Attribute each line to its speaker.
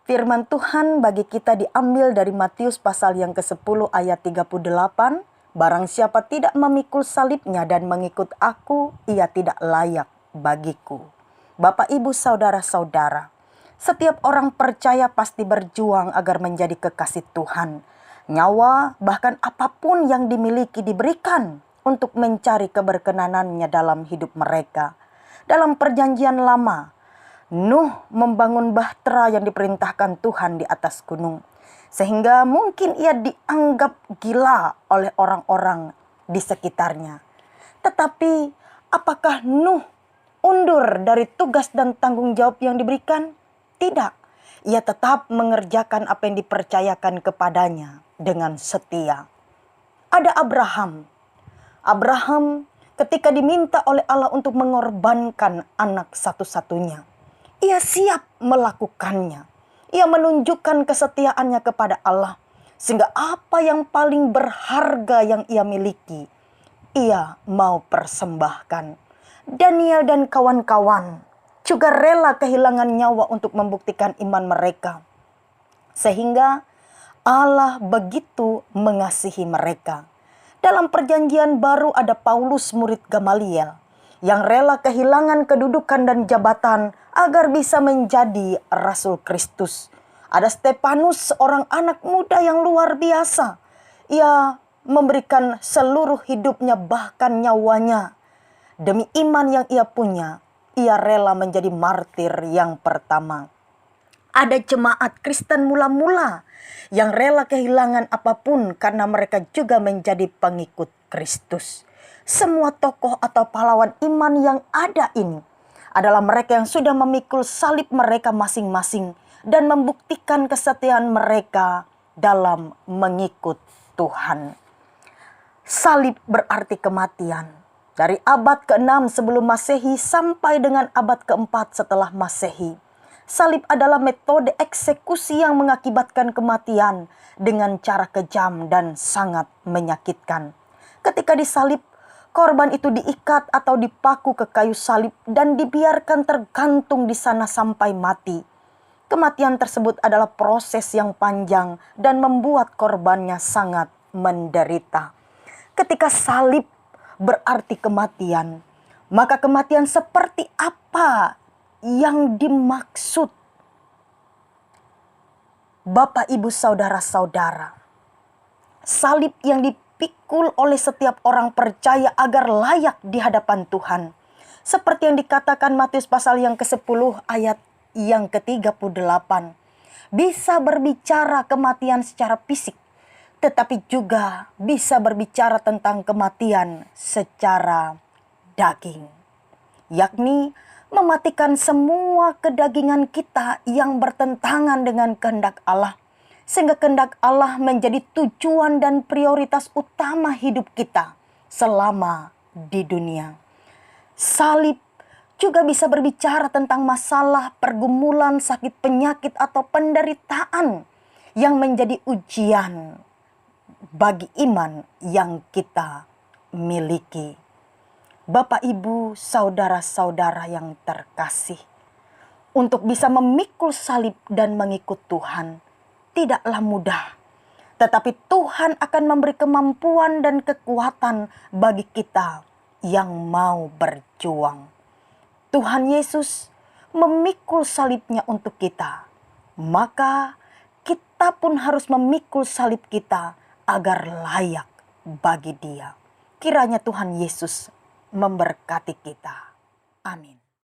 Speaker 1: Firman Tuhan bagi kita diambil dari Matius pasal yang ke-10 ayat 38. Barang siapa tidak memikul salibnya dan mengikut aku, ia tidak layak bagiku. Bapak, Ibu, Saudara-saudara, setiap orang percaya pasti berjuang agar menjadi kekasih Tuhan. Nyawa, bahkan apapun yang dimiliki diberikan untuk mencari keberkenanannya dalam hidup mereka. Dalam perjanjian lama, Nuh membangun bahtera yang diperintahkan Tuhan di atas gunung. Sehingga mungkin ia dianggap gila oleh orang-orang di sekitarnya. Tetapi apakah Nuh undur dari tugas dan tanggung jawab yang diberikan? Tidak. Ia tetap mengerjakan apa yang dipercayakan kepadanya dengan setia. Ada Abraham. Abraham ketika diminta oleh Allah untuk mengorbankan anak satu-satunya, ia siap melakukannya. Ia menunjukkan kesetiaannya kepada Allah. Sehingga apa yang paling berharga yang ia miliki, ia mau persembahkan. Daniel dan kawan-kawan juga rela kehilangan nyawa untuk membuktikan iman mereka. Sehingga Allah begitu mengasihi mereka. Dalam perjanjian baru ada Paulus murid Gamaliel yang rela kehilangan kedudukan dan jabatan agar bisa menjadi Rasul Kristus. Ada Stefanus, seorang anak muda yang luar biasa. Ia memberikan seluruh hidupnya, bahkan nyawanya. Demi iman yang ia punya, ia rela menjadi martir yang pertama. Ada jemaat Kristen mula-mula yang rela kehilangan apapun karena mereka juga menjadi pengikut Kristus. Semua tokoh atau pahlawan iman yang ada ini adalah mereka yang sudah memikul salib mereka masing-masing dan membuktikan kesetiaan mereka dalam mengikut Tuhan. Salib berarti kematian. Dari abad ke-6 sebelum Masehi sampai dengan abad ke-4 setelah Masehi. Salib adalah metode eksekusi yang mengakibatkan kematian dengan cara kejam dan sangat menyakitkan. Ketika disalib, korban itu diikat atau dipaku ke kayu salib dan dibiarkan tergantung di sana sampai mati. Kematian tersebut adalah proses yang panjang dan membuat korbannya sangat menderita. Ketika salib berarti kematian, maka kematian seperti apa yang dimaksud? Bapak, Ibu, Saudara-saudara, salib yang dipikul oleh setiap orang percaya agar layak di hadapan Tuhan. Seperti yang dikatakan Matius pasal yang ke-10 ayat yang ke-38. Bisa berbicara kematian secara fisik, tetapi juga bisa berbicara tentang kematian secara daging. Yakni mematikan semua kedagingan kita yang bertentangan dengan kehendak Allah. Sehingga kehendak Allah menjadi tujuan dan prioritas utama hidup kita selama di dunia. Salib juga bisa berbicara tentang masalah, pergumulan, sakit, penyakit, atau penderitaan yang menjadi ujian bagi iman yang kita miliki. Bapak, Ibu, Saudara-saudara yang terkasih, untuk bisa memikul salib dan mengikut Tuhan tidaklah mudah. Tetapi Tuhan akan memberi kemampuan dan kekuatan bagi kita yang mau berjuang. Tuhan Yesus memikul salibnya untuk kita. Maka kita pun harus memikul salib kita agar layak bagi Dia. Kiranya Tuhan Yesus memberkati kita. Amin.